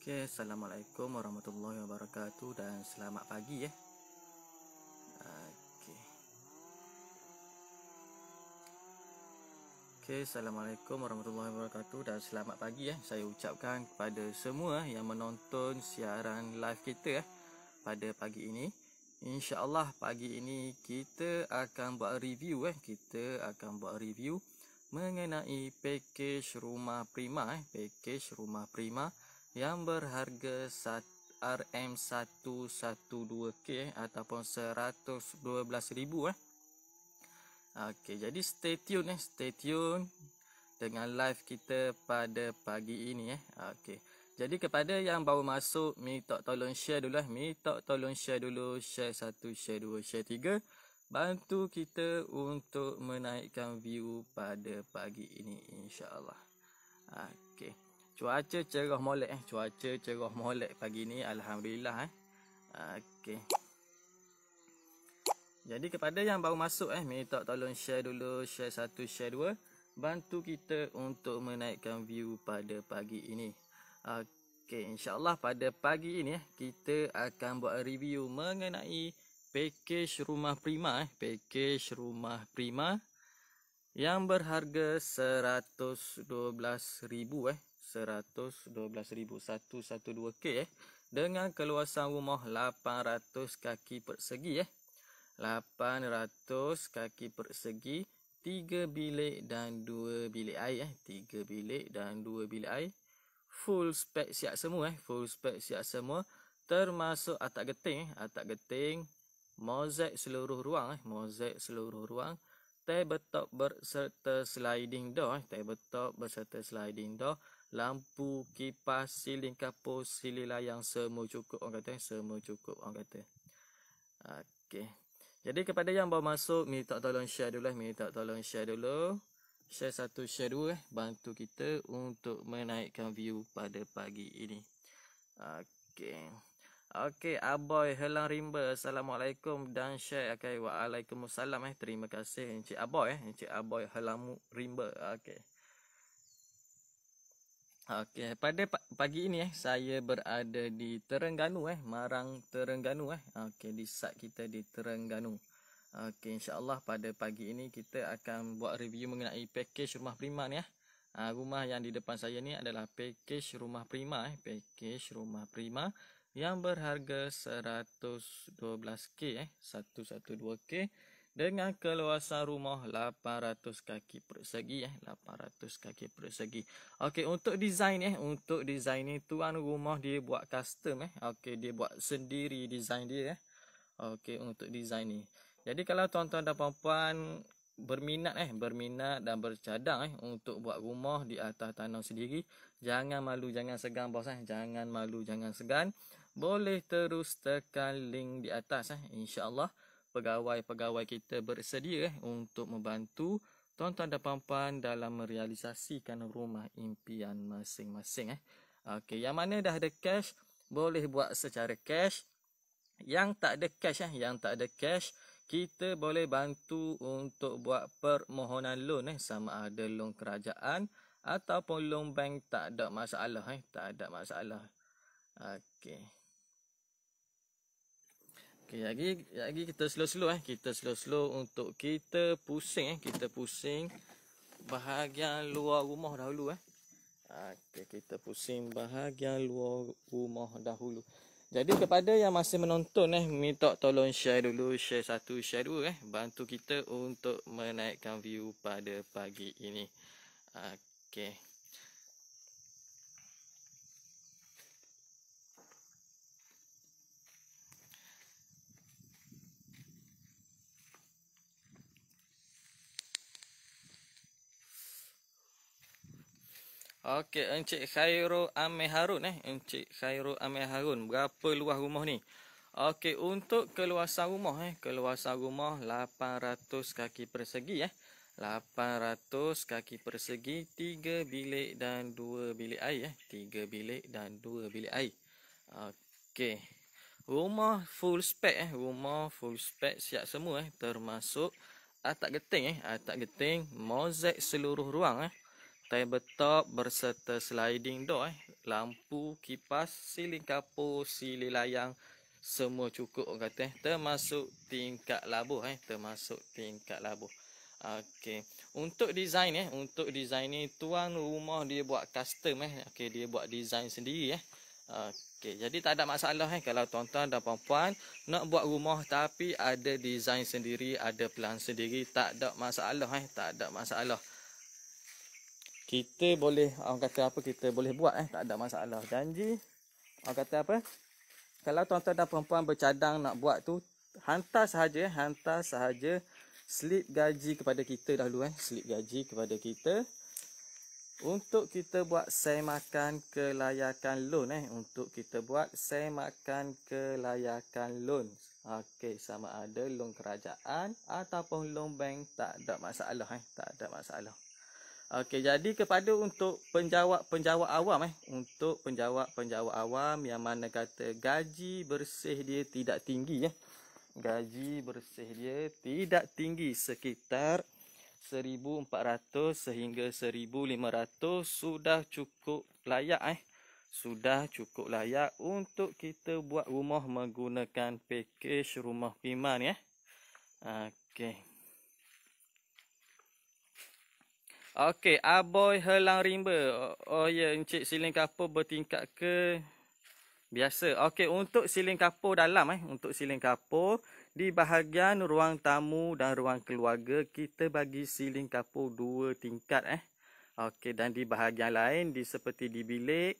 Oke, assalamualaikum warahmatullahi wabarakatuh dan selamat pagi ya. Oke. Oke, assalamualaikum warahmatullahi wabarakatuh dan selamat pagi ya. Saya ucapkan kepada semua yang menonton siaran live kita ya pada pagi ini. InsyaAllah pagi ini kita akan buat review mengenai package rumah prima yang berharga RM112K ataupun 112,000 Okey, jadi stay tune dengan live kita pada pagi ini Okey. Jadi kepada yang baru masuk, minta tolong share dulu share 1, share 2, share 3. Bantu kita untuk menaikkan view pada pagi ini insya-Allah. Okey. Cuaca cerah molek pagi ni, alhamdulillah Okey. Jadi kepada yang baru masuk minta tolong share dulu share 1, share 2. Bantu kita untuk menaikkan view pada pagi ini. Okey, insya-Allah pada pagi ini kita akan buat review mengenai package rumah prima yang berharga 112,000 112,000 dengan keluasan rumah 800 kaki persegi 800 kaki persegi, 3 bilik dan 2 bilik air 3 bilik dan 2 bilik air. Full spek siap semua, termasuk atap geting, mozaik seluruh ruang tabletop berserta sliding door, lampu, kipas, siling kapur, siling layang semua cukup orang kata. Okey. Jadi kepada yang baru masuk, minta tolong share dulu share 1, share 2 bantu kita untuk menaikkan view pada pagi ini. Okey, Aboy Helang Rimba, assalamualaikum dan share. Waalaikumsalam terima kasih Encik Aboy Helang Rimba. Okey, pada pagi ini saya berada di Terengganu Marang Terengganu Okey, di site kita di Terengganu. Okey, insya-Allah pada pagi ini kita akan buat review mengenai package rumah prima ni rumah yang di depan saya ni adalah package rumah prima yang berharga 112K 112K dengan keluasan rumah 800 kaki persegi 800 kaki persegi. Okey, untuk design ni tuan rumah dia buat custom Okey, dia buat sendiri design dia Okey, untuk design ni. Jadi kalau tuan-tuan dan puan-puan berminat dan bercadang untuk buat rumah di atas tanah sendiri, jangan malu, jangan segan bos jangan malu, jangan segan. Boleh terus tekan link di atas insya-Allah. Pegawai-pegawai kita bersedia untuk membantu tuan-tuan dan puan-puan dalam merealisasikan rumah impian masing-masing Okey, yang mana dah ada cash boleh buat secara cash. Yang tak ada cash, kita boleh bantu untuk buat permohonan loan sama ada loan kerajaan ataupun loan bank, tak ada masalah Okey. Okey, lagi kita slow untuk kita pusing bahagian luar rumah dahulu Okey, kita pusing bahagian luar rumah dahulu. Jadi kepada yang masih menonton minta tolong share dulu share 1, share 2 bantu kita untuk menaikkan view pada pagi ini. Okey. Okey, Encik Khairul Amir Harun berapa luas rumah ni? Okey, untuk keluasan rumah 800 kaki persegi 800 kaki persegi, 3 bilik dan 2 bilik air 3 bilik dan 2 bilik air. Okey. Rumah full spek siap semua termasuk atap geting mozaik seluruh ruang tabletop berserta sliding door, lampu, kipas, siling kapur, sili layang, semua cukup orang kata, termasuk tingkap labuh, termasuk tingkap labuh. Okey, untuk design ni tuan rumah dia buat custom, okey, dia buat design sendiri. Okey, jadi tak ada masalah kalau tuan-tuan dan puan-puan nak buat rumah tapi ada design sendiri, ada plan sendiri, tak ada masalah, tak ada masalah. Kita boleh, orang kata apa, kita boleh buat, tak ada masalah. Janji, orang kata apa, kalau tuan-tuan dan puan-puan bercadang nak buat tu, hantar sahaja slip gaji kepada kita dahulu, slip gaji kepada kita untuk kita buat semakan kelayakan loan, untuk kita buat semakan kelayakan loan. Okey, sama ada loan kerajaan ataupun loan bank, tak ada masalah, tak ada masalah. Okey, jadi kepada untuk penjawab awam, untuk penjawab awam yang mana kata gaji bersih dia tidak tinggi, gaji bersih dia tidak tinggi, sekitar 1,400 sehingga 1,500 sudah cukup layak, sudah cukup layak untuk kita buat rumah menggunakan pakej rumah Prima ni, Okey. Okey, Aboy Helang Rimba. Oh ya, Encik siling kapur bertingkat ke biasa? Okey, untuk siling kapur dalam, untuk siling kapur di bahagian ruang tamu dan ruang keluarga kita bagi siling kapur 2 tingkat, Okey, dan di bahagian lain seperti di bilik,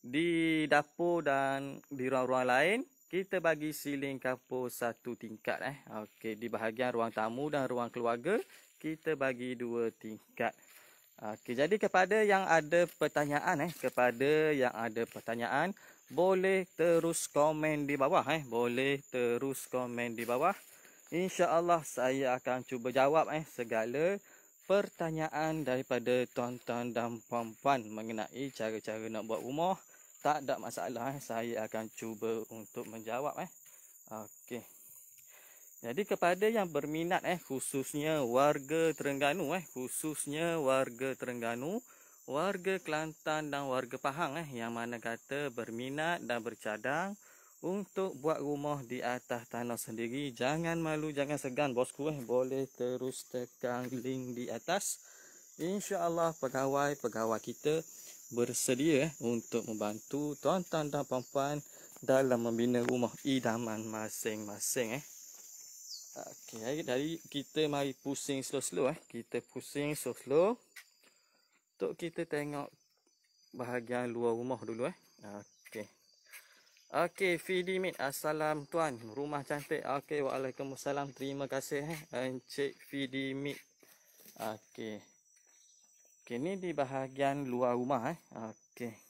di dapur dan di ruang-ruang lain kita bagi siling kapur 1 tingkat, Okey, di bahagian ruang tamu dan ruang keluarga kita bagi 2 tingkat. Okey, jadi kepada yang ada pertanyaan, boleh terus komen di bawah, boleh terus komen di bawah. InsyaAllah saya akan cuba jawab segala pertanyaan daripada tuan-tuan dan puan-puan mengenai cara-cara nak buat rumah. Tak ada masalah, saya akan cuba untuk menjawab. Okey. Jadi kepada yang berminat, khususnya warga Terengganu, warga Kelantan dan warga Pahang, yang mana kata berminat dan bercadang untuk buat rumah di atas tanah sendiri, jangan malu, jangan segan bosku, boleh terus tekan link di atas. InsyaAllah pegawai kita bersedia untuk membantu tuan-tuan dan puan-puan dalam membina rumah idaman masing-masing. Okey, dari kita mari pusing slow-slow, kita pusing slow-slow untuk kita tengok bahagian luar rumah dulu, Okey. Okey, Fidimit, assalam tuan, rumah cantik. Okey, waalaikumsalam, terima kasih Encik Fidimit. Okey. Okey, ni di bahagian luar rumah, Okey.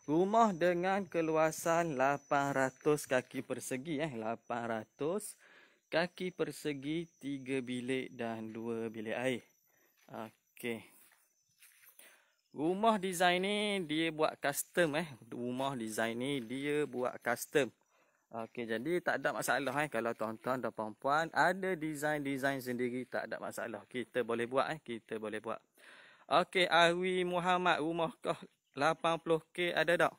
Rumah dengan keluasan 800 kaki persegi, 800 kaki persegi, 3 bilik dan 2 bilik air. Okey. Rumah design ni dia buat custom, Rumah design ni dia buat custom. Okey, jadi tak ada masalah, kalau tuan-tuan dan puan-puan ada design sendiri, tak ada masalah. Kita boleh buat, kita boleh buat. Okey, Awi Muhammad, rumah kau 80k ada tak?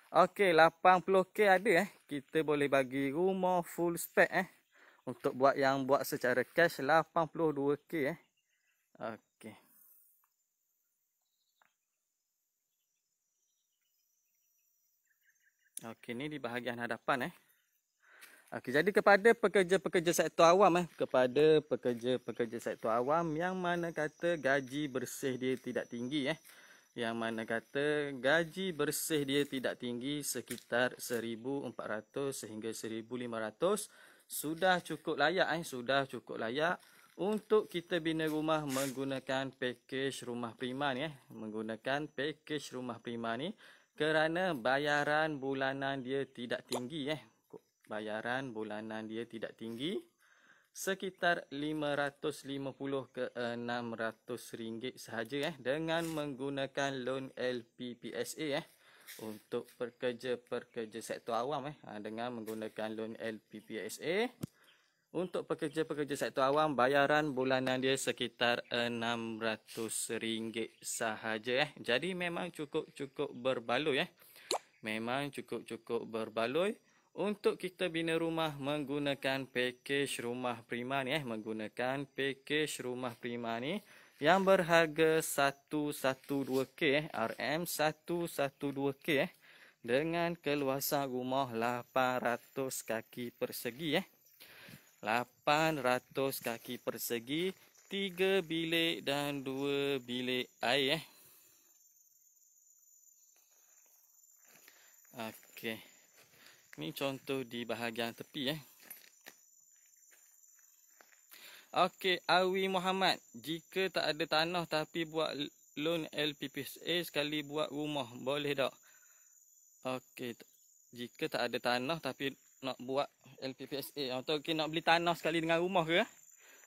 Okey, 80k ada, Kita boleh bagi rumah full spec, Untuk buat yang buat secara cash 82k, Okey. Okey, ni di bahagian hadapan, Okey, jadi kepada pekerja-pekerja sektor awam, kepada pekerja-pekerja sektor awam yang mana kata gaji bersih dia tidak tinggi, yang mana kata gaji bersih dia tidak tinggi, sekitar 1,400 sehingga 1,500 sudah cukup layak, sudah cukup layak untuk kita bina rumah menggunakan pakej rumah Prima ni, menggunakan pakej rumah Prima ni, kerana bayaran bulanan dia tidak tinggi, bayaran bulanan dia tidak tinggi, sekitar 550 ke 600 ringgit sahaja, dengan menggunakan loan LPPSA, untuk pekerja-pekerja sektor awam, dengan menggunakan loan LPPSA Untuk pekerja-pekerja sektor awam, bayaran bulanan dia sekitar RM600 sahaja. Jadi memang cukup berbaloi. Memang cukup berbaloi. Untuk kita bina rumah menggunakan pakej rumah prima ni. Menggunakan pakej rumah prima ni yang berharga 112K. RM112K. Dengan keluasan rumah 800 kaki persegi. 800 kaki persegi, 3 bilik dan 2 bilik air. Okey. Ni contoh di bahagian tepi. Okey, Awi Muhammad. Jika tak ada tanah tapi buat loan LPPSA sekali buat rumah, boleh tak? Okey. Jika tak ada tanah tapi nak buat LPPSA, atau nak beli tanah sekali dengan rumah ke?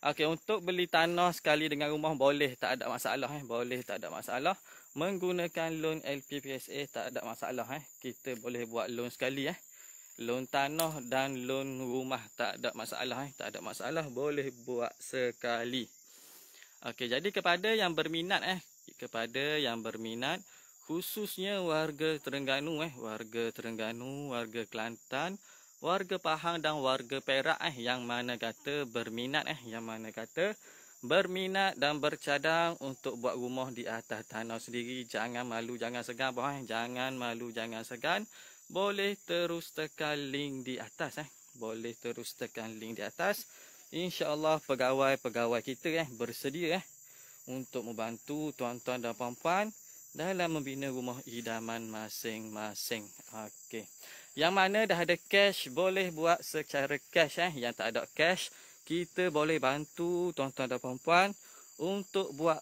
Okey, untuk beli tanah sekali dengan rumah boleh, tak ada masalah. Boleh, tak ada masalah. Menggunakan loan LPPSA tak ada masalah. Kita boleh buat loan sekali. Loan tanah dan loan rumah tak ada masalah. Tak ada masalah, boleh buat sekali. Okey, jadi kepada yang berminat, khususnya warga Terengganu, warga Terengganu, warga Kelantan, warga Pahang dan warga Perak yang mana kata berminat dan bercadang untuk buat rumah di atas tanah sendiri, jangan malu, jangan segan, jangan malu, jangan segan. Boleh terus tekan link di atas. InsyaAllah pegawai kita bersedia untuk membantu tuan-tuan dan puan-puan dalam membina rumah idaman masing-masing. Okey. Yang mana dah ada cash, boleh buat secara cash. Yang tak ada cash, kita boleh bantu tuan-tuan dan puan-puan untuk buat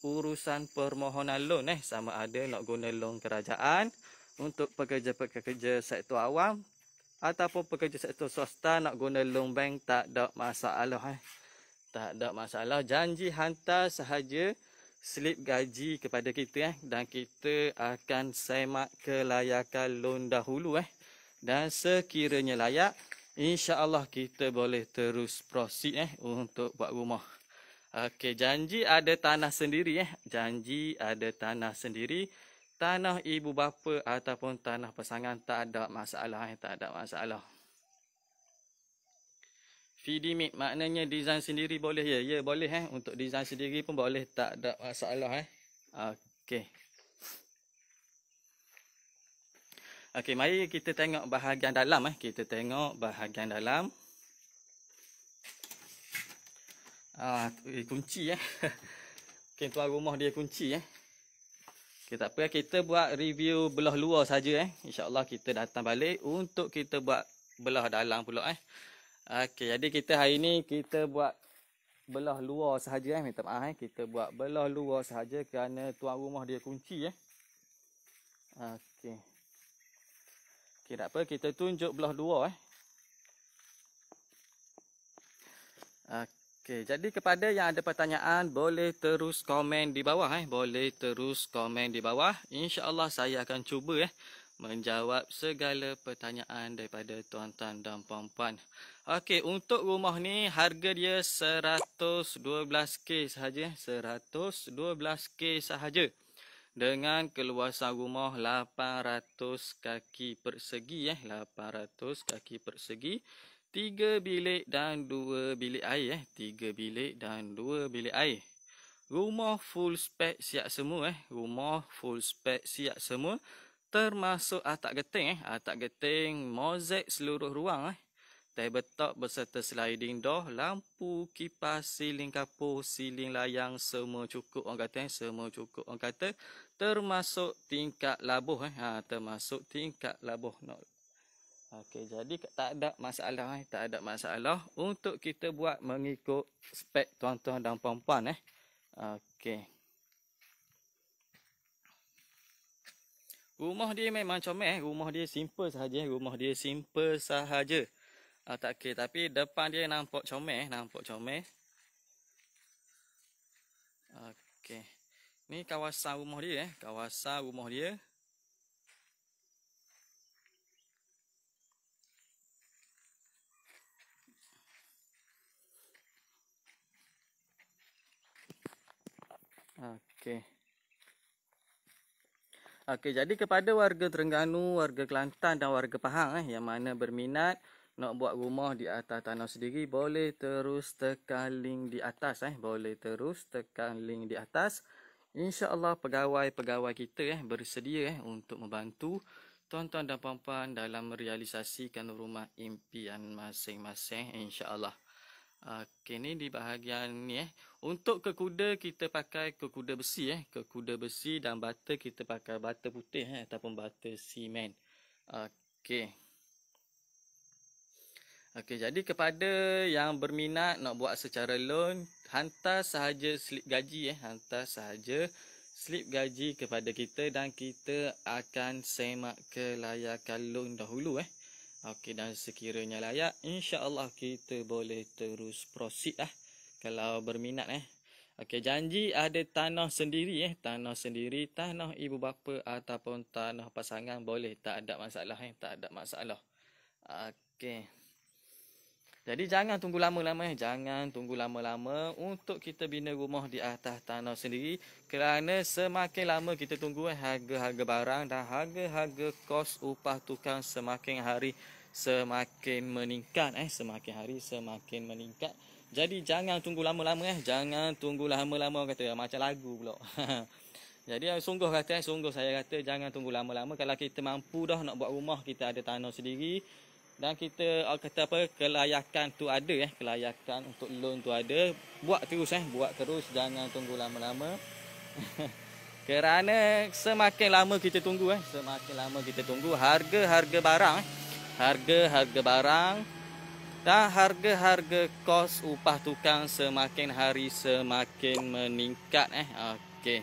urusan permohonan loan. Sama ada nak guna loan kerajaan untuk pekerja-pekerja sektor awam ataupun pekerja sektor swasta nak guna loan bank, tak ada masalah. Tak ada masalah. Janji hantar sahaja slip gaji kepada kita dan kita akan semak kelayakan loan dahulu dan sekiranya layak, insya-Allah kita boleh terus proceed untuk buat rumah. Okey, janji ada tanah sendiri janji ada tanah sendiri, tanah ibu bapa ataupun tanah pasangan, tak ada masalah. Tak ada masalah. FDMIT maknanya design sendiri boleh ya? Ya, boleh untuk design sendiri pun boleh, tak ada masalah Okey. Okey, mari kita tengok bahagian dalam Kita tengok bahagian dalam. Kunci Okey, tuan rumah dia kunci Okey, tak apa, kita buat review belah luar saja InsyaAllah kita datang balik untuk kita buat belah dalam pula Okey, jadi kita hari ni kita buat belah luar sahaja minta maaf kita buat belah luar sahaja kerana tuan rumah dia kunci Okey. Okey, tak apa, kita tunjuk belah luar Okey, jadi kepada yang ada pertanyaan boleh terus komen di bawah boleh terus komen di bawah. InsyaAllah saya akan cuba menjawab segala pertanyaan daripada tuan-tuan dan puan-puan. Okey, untuk rumah ni harga dia 112K sahaja. 112K sahaja. Dengan keluasan rumah 800 kaki persegi 800 kaki persegi. 3 bilik dan 2 bilik air 3 bilik dan 2 bilik air. Rumah full spek siap semua Rumah full spek siap semua. Termasuk atap geting mozaik seluruh ruang tabletop beserta sliding door, lampu, kipas, siling kapur, siling layang, semua cukup orang kata semua cukup orang kata, termasuk tingkap labuh termasuk tingkap labuh. Okey, jadi tak ada masalah untuk kita buat mengikut spek tuan-tuan dan puan-puan Okey. Rumah dia memang comel rumah dia simple sahaja. Tak okey, tapi depan dia nampak comel Okey. Ni kawasan rumah dia kawasan rumah dia. Okey. Okey, jadi kepada warga Terengganu, warga Kelantan dan warga Pahang yang mana berminat nak buat rumah di atas tanah sendiri, boleh terus tekan link di atas boleh terus tekan link di atas. InsyaAllah pegawai-pegawai kita bersedia untuk membantu tuan-tuan dan puan-puan dalam merealisasikan rumah impian masing-masing, insya-Allah. Okey, ni di bahagian ni Untuk kekuda kita pakai kekuda besi kekuda besi dan bata kita pakai bata putih ataupun bata simen. Okey. Okey, jadi kepada yang berminat nak buat secara loan, hantar sahaja slip gaji hantar sahaja slip gaji kepada kita dan kita akan semak kelayakan loan dahulu Okey, dan sekiranya layak, insya-Allah kita boleh terus proceed kalau berminat Okey, janji ada tanah sendiri tanah ibu bapa ataupun tanah pasangan boleh, tak ada masalah tak ada masalah. Okey. Jadi jangan tunggu lama-lama jangan tunggu lama-lama untuk kita bina rumah di atas tanah sendiri, kerana semakin lama kita tunggu harga-harga barang dan harga-harga kos upah tukang semakin hari semakin meningkat semakin hari semakin meningkat. Jadi jangan tunggu lama-lama jangan tunggu lama-lama kata macam lagu pula. Jadi sungguh saya kata jangan tunggu lama-lama. Kalau kita mampu dah nak buat rumah, kita ada tanah sendiri dan kita kata apa, kelayakan tu ada kelayakan untuk loan tu ada, buat terus jangan tunggu lama-lama. Kerana semakin lama kita tunggu harga-harga barang harga-harga barang dan harga-harga kos upah tukang semakin hari semakin meningkat Okey.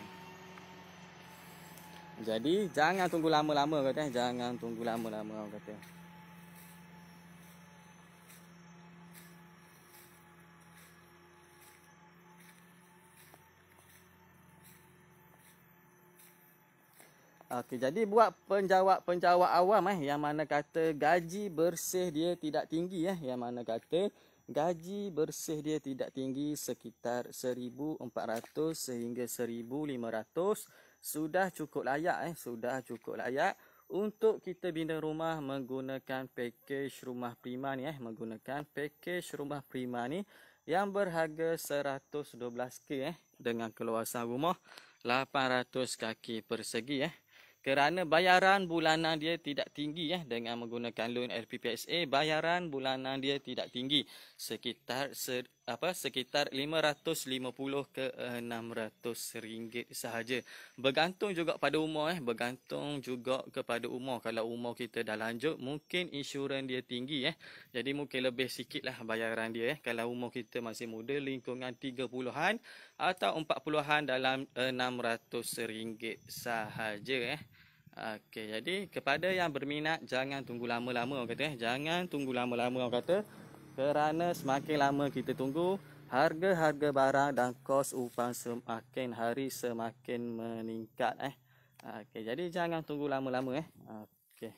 Jadi jangan tunggu lama-lama kata jangan tunggu lama-lama kata. Okey, jadi buat penjawab awam yang mana kata gaji bersih dia tidak tinggi yang mana kata gaji bersih dia tidak tinggi sekitar 1,400 sehingga 1,500 sudah cukup layak untuk kita bina rumah menggunakan pakej rumah prima ni menggunakan pakej rumah prima ni yang berharga 112k dengan keluasan rumah 800 kaki persegi Kerana bayaran bulanan dia tidak tinggi dengan menggunakan loan LPPSA, bayaran bulanan dia tidak tinggi, sekitar 550 ke 600 ringgit sahaja. Bergantung juga pada umur bergantung juga kepada umur. Kalau umur kita dah lanjut, mungkin insurans dia tinggi Jadi mungkin lebih sikitlah bayaran dia Kalau umur kita masih muda, lingkungan 30-an atau 40-an dalam 600 ringgit sahaja Okey, jadi kepada yang berminat jangan tunggu lama-lama orang kata jangan tunggu lama-lama orang kata, kerana semakin lama kita tunggu, harga-harga barang dan kos upah semakin hari semakin meningkat Okey, jadi jangan tunggu lama-lama Okey.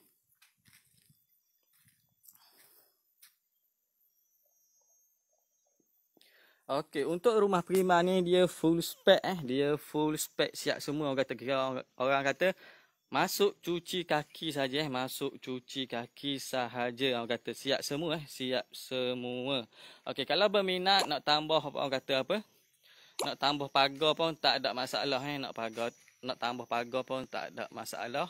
Okey, untuk rumah prima ni dia full spec dia full spec siap semua orang kata. Orang kata masuk cuci kaki saja masuk cuci kaki sahaja orang kata siap semua siap semua. Okey, kalau berminat nak tambah orang kata apa? Nak tambah pagar pun tak ada masalah nak tambah pagar pun tak ada masalah.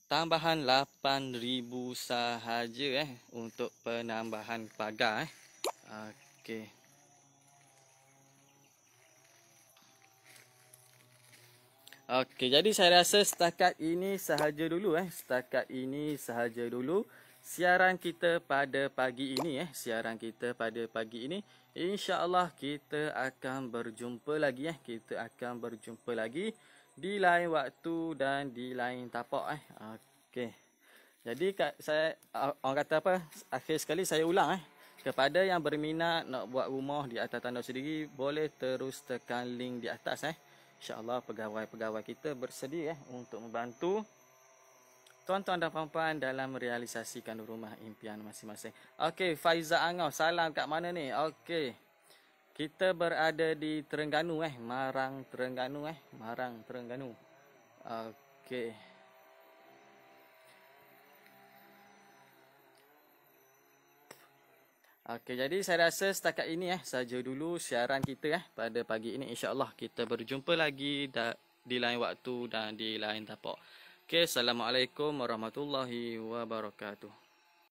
Tambahan 8,000 sahaja untuk penambahan pagar Okey. Okey, jadi saya rasa setakat ini sahaja dulu Setakat ini sahaja dulu siaran kita pada pagi ini InsyaAllah kita akan berjumpa lagi Kita akan berjumpa lagi di lain waktu dan di lain tapak Okey. Jadi saya orang kata apa? Akhir sekali saya ulang kepada yang berminat nak buat rumah di atas tanah sendiri, boleh terus tekan link di atas InsyaAllah pegawai-pegawai kita bersedia untuk membantu tuan-tuan dan puan-puan dalam merealisasikan rumah impian masing-masing. Okey, Faiza Angau, salam kat mana ni? Okey. Kita berada di Terengganu Marang Terengganu. Okey. Okey, jadi saya rasa setakat ini saja dulu siaran kita pada pagi ini. InsyaAllah kita berjumpa lagi di lain waktu dan di lain tapak. Okey, Assalamualaikum warahmatullahi wabarakatuh.